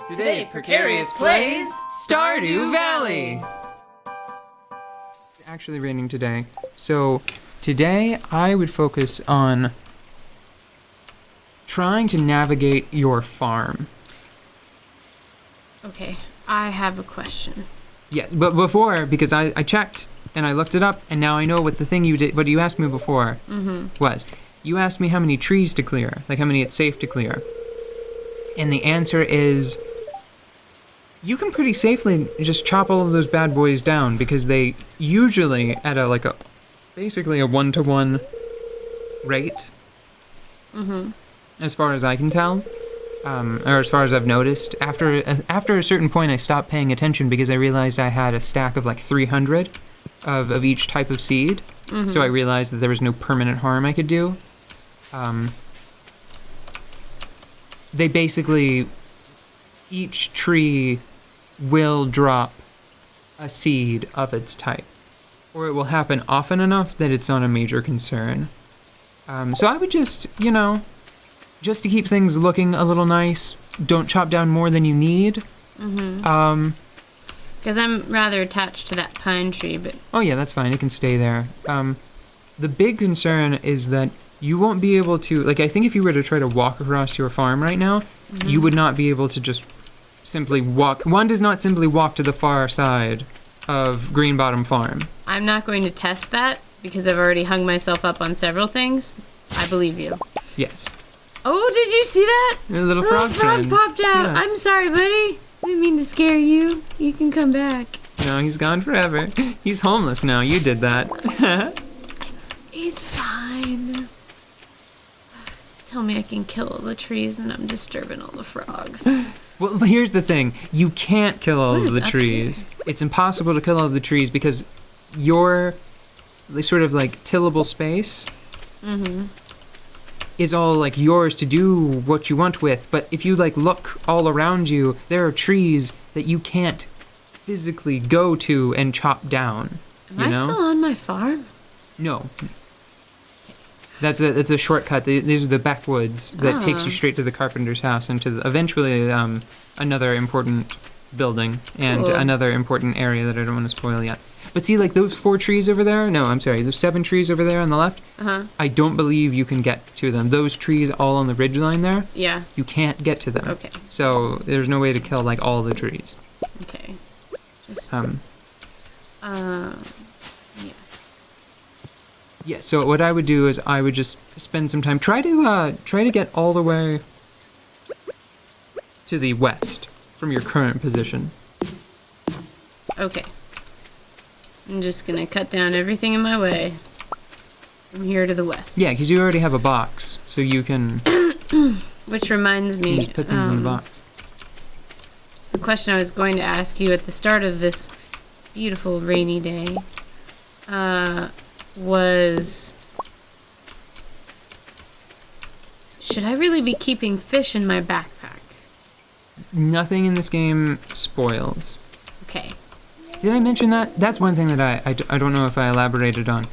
Today, Precarious plays Stardew Valley! It's actually raining today, so today I would focus on trying to navigate your farm. Okay, I have a question. Yeah, but before, because I checked and I looked it up, and now I know what the thing you did, what you asked me before was. You asked me how many trees to clear, like how many it's safe to clear. And the answer is, you can pretty safely just chop all of those bad boys down because they usually at basically a 1-to-1 rate. As far as I can tell, or as far as I've noticed. After a certain point, I stopped paying attention because I realized I had a stack of like 300 of each type of seed. So I realized that there was no permanent harm I could do. They basically, each tree will drop a seed of its type, or it will happen often enough that it's not a major concern. So I would just, just to keep things looking a little nice, don't chop down more than you need. Because I'm rather attached to that pine tree, but... Oh yeah, that's fine, it can stay there. The big concern is that you won't be able to, I think if you were to try to walk across your farm right now, you would not be able to just simply walk. One does not simply walk to the far side of Green Bottom Farm. I'm not going to test that because I've already hung myself up on several things. I believe you. Yes. Oh, did you see that? A little frog friend. Popped out. Yeah. I'm sorry, buddy. Didn't mean to scare you. You can come back. No, he's gone forever. He's homeless now. You did that. He's fine. Tell me I can kill all the trees and I'm disturbing all the frogs. Well, here's the thing. You can't kill all What of is the up trees. It's impossible to kill all of the trees because your sort of tillable space is all yours to do what you want with. But if you look all around you, there are trees that you can't physically go to and chop down. Am I still on my farm? No. That's a shortcut. These are the backwoods that takes you straight to the carpenter's house and to eventually another important building and another important area that I don't want to spoil yet. But see, those 4 trees over there? No, I'm sorry. There's 7 trees over there on the left. I don't believe you can get to them. Those trees all on the ridgeline there? Yeah. You can't get to them. Okay. So there's no way to kill all the trees. Okay. Just, Yeah, so what I would do is I would just spend some time, try to get all the way to the west from your current position. Okay. I'm just gonna cut down everything in my way from here to the west. Yeah, because you already have a box, so you can Which reminds me, just put things in the box. the question I was going to ask you at the start of this beautiful rainy day was, should I really be keeping fish in my backpack? Nothing in this game spoils. Okay. Did I mention that? That's one thing that I don't know if I elaborated on.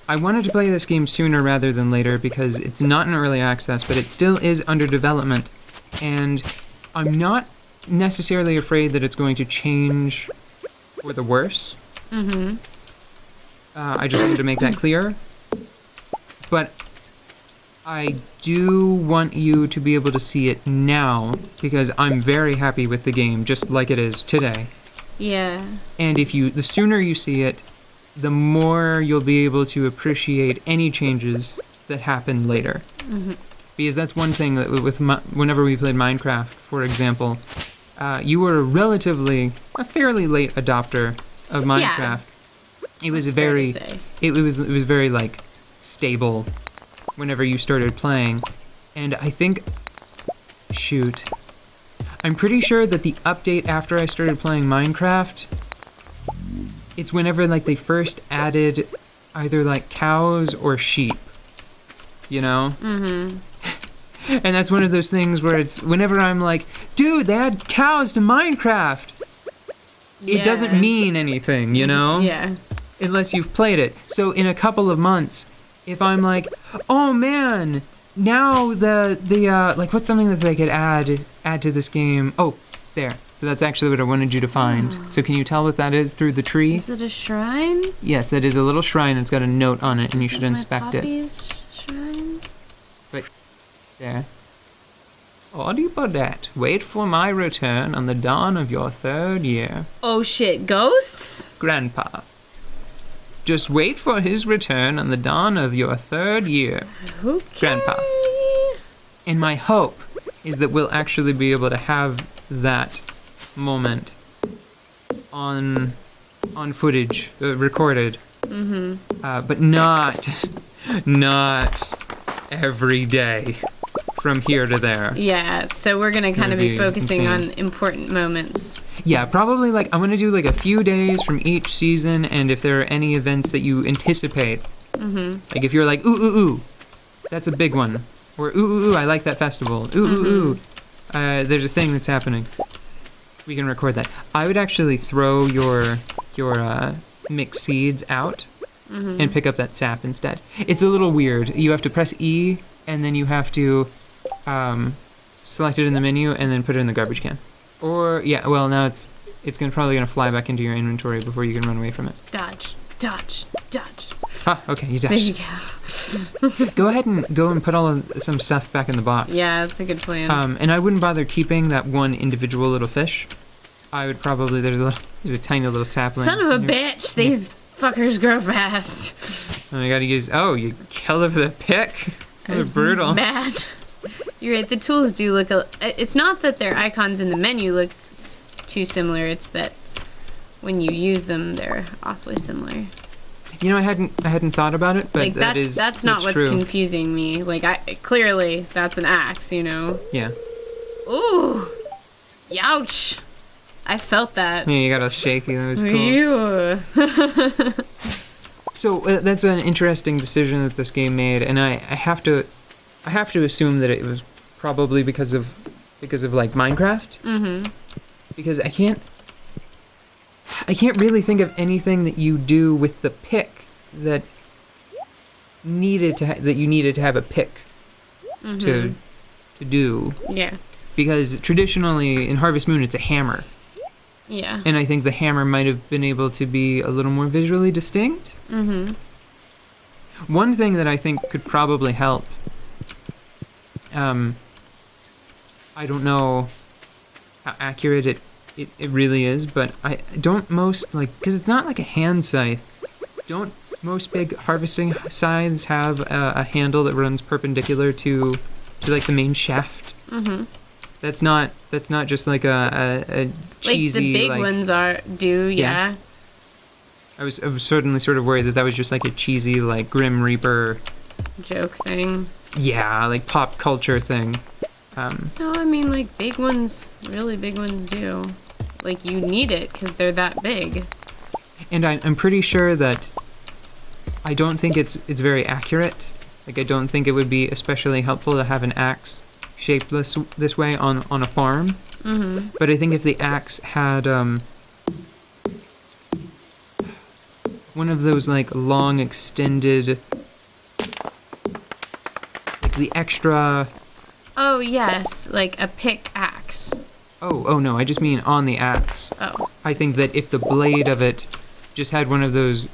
I wanted to play this game sooner rather than later because it's not in early access, but it still is under development, and I'm not necessarily afraid that it's going to change for the worse. I just wanted to make that clear. But I do want you to be able to see it now because I'm very happy with the game, just like it is today. Yeah. And the sooner you see it, the more you'll be able to appreciate any changes that happen later. Because that's one thing that whenever we played Minecraft, for example, you were a fairly late adopter of Minecraft. Yeah. It was That's very, fair to say. it was very stable whenever you started playing, and I think, I'm pretty sure that the update after I started playing Minecraft, it's whenever they first added either cows or sheep, And that's one of those things where it's whenever I'm dude, they add cows to Minecraft. Yeah. It doesn't mean anything, Yeah. Unless you've played it. So in a couple of months, if I'm oh man, now the like, what's something that they could add to this game? Oh, there. So that's actually what I wanted you to find. So can you tell what that is through the tree? Is it a shrine? Yes, that is a little shrine. It's got a note on it, and you Is should it inspect my it. Poppy's shrine? There. Audie Bodette, wait for my return on the dawn of your 3rd year. Oh shit, ghosts? Grandpa. Just wait for his return on the dawn of your 3rd year. Okay. Grandpa. And my hope is that we'll actually be able to have that moment on footage, recorded. But not every day from here to there. Yeah, so we're gonna kind of be be focusing insane. on important moments. Yeah, probably like I'm gonna do like a few days from each season, and if there are any events that you anticipate, like if you're like, ooh, that's a big one, or ooh, I like that festival, ooh, there's a thing that's happening. We can record that. I would actually throw your mixed seeds out and pick up that sap instead. It's a little weird. You have to press E, and then you have to select it in the menu, and then put it in the garbage can. Or yeah, well now it's probably gonna fly back into your inventory before you can run away from it. Dodge. Ah, okay, you There dashed. you go. Go ahead and go and put some stuff back in the box. Yeah, that's a good plan. And I wouldn't bother keeping that one individual little fish. I would probably there's a tiny little sapling. Son of a here. bitch, these fuckers grow fast. And I gotta use. Oh, you killed it with a pick. That was brutal. Mad. You're right, the tools do look it's not that their icons in the menu look too similar, it's that when you use them they're awfully similar. You know, I hadn't thought about it, but Like that's not what's true. confusing me. Like clearly that's an axe, you know. Yeah. Ooh. Youch. I felt that. Yeah, you got all shaky. That was cool. Ew. So that's an interesting decision that this game made, and I have to assume that it was probably because of like Minecraft. Mm-hmm. Because I can't really think of anything that you do with the pick that you needed to have a pick to do. Yeah. Because traditionally in Harvest Moon it's a hammer. Yeah. And I think the hammer might have been able to be a little more visually distinct. Mm-hmm. One thing that I think could probably help, I don't know how accurate it really is, but I don't most, like, because it's not like a hand scythe. Don't most big harvesting scythes have a handle that runs perpendicular to like the main shaft? Mm-hmm. That's not just like a cheesy, like the big ones do, yeah. I was certainly sort of worried that was just like a cheesy, like, Grim Reaper Joke thing. Yeah, like pop culture thing. No, I mean, like, really big ones do. Like, you need it because they're that big. And I'm pretty sure that I don't think it's very accurate. Like, I don't think it would be especially helpful to have an axe shaped this way on a farm. Mm-hmm. But I think if the axe had one of those, like, long extended, like the extra. Oh, yes, like a pickaxe. Oh no, I just mean on the axe. Oh. I think that if the blade of it just had one of those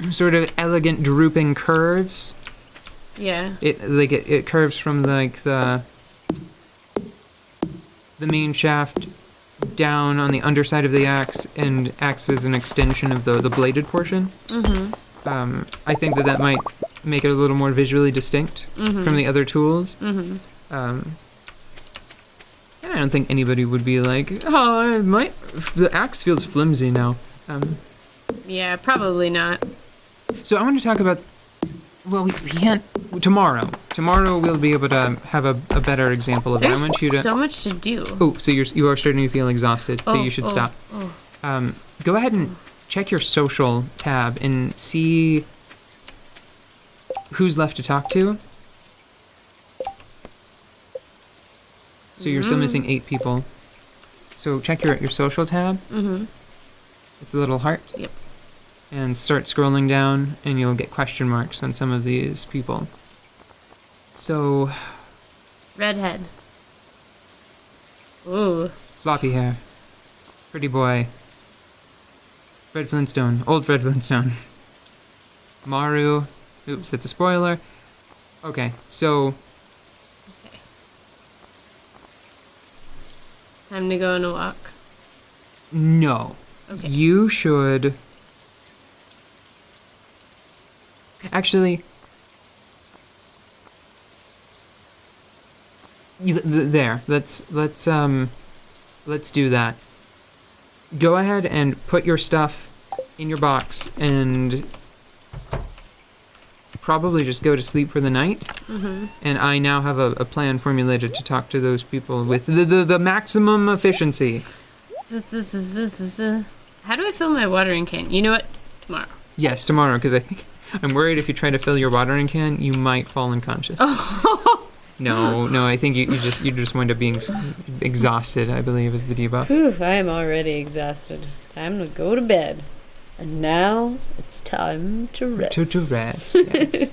sort of elegant drooping curves. Yeah. It curves from like the main shaft down on the underside of the axe and acts as an extension of the bladed portion. Mm-hmm. I think that might make it a little more visually distinct from the other tools. Mm-hmm. And I don't think anybody would be like, oh, the axe feels flimsy now. Yeah, probably not. So I want to talk about, well, we can't, tomorrow. Tomorrow we'll be able to have a better example of it. I There's want you to. so much to do. Oh, so you are starting to feel exhausted, so you should stop. Oh. Go ahead and check your social tab and see who's left to talk to. So you're still missing 8 people. So check your social tab. Mm-hmm. It's a little heart. Yep. And start scrolling down, and you'll get question marks on some of these people. So Redhead. Ooh. Floppy hair. Pretty boy. Fred Flintstone. Old Fred Flintstone. Maru. Oops, that's a spoiler. Okay, so... Okay. Time to go on a walk. No. Okay. You should... Actually... There. Let's do that. Go ahead and put your stuff in your box and probably just go to sleep for the night. Mm-hmm. And I now have a plan formulated to talk to those people with the maximum efficiency. How do I fill my watering can? You know what? Tomorrow. Yes, tomorrow, because I think I'm worried if you try to fill your watering can, you might fall unconscious. Oh. No, I think you just wind up being exhausted, I believe, is the debuff. Whew, I am already exhausted. Time to go to bed. And now it's time to rest. To rest, yes.